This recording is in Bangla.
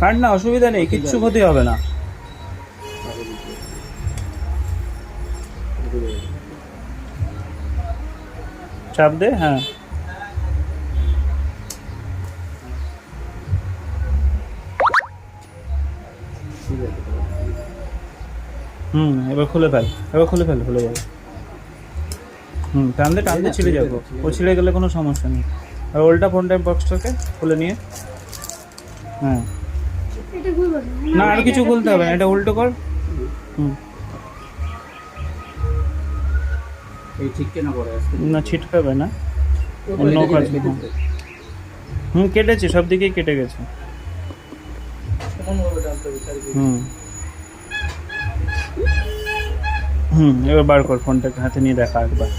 কাট না, অসুবিধা নেই, কিচ্ছু ক্ষতি হবে না। চাপ দে, হ্যাঁ। এবার খুলে ফেল, খুলে যাবে। টানতে ছিঁড়ে যাবো, ও ছিঁড়ে গেলে কোনো সমস্যা নেই। আর ওল্টা ফোনটা বক্সটাকে খুলে নিয়ে, হ্যাঁ না আর কিছু খুলতে হবে না, এটা উল্টো কর। না ছিটকাবে না, অন্য কাজ। কেটেছে, সব দিকেই কেটে গেছে। এবার বার কর ফোনটাকে, হাতে নিয়ে দেখা একবার।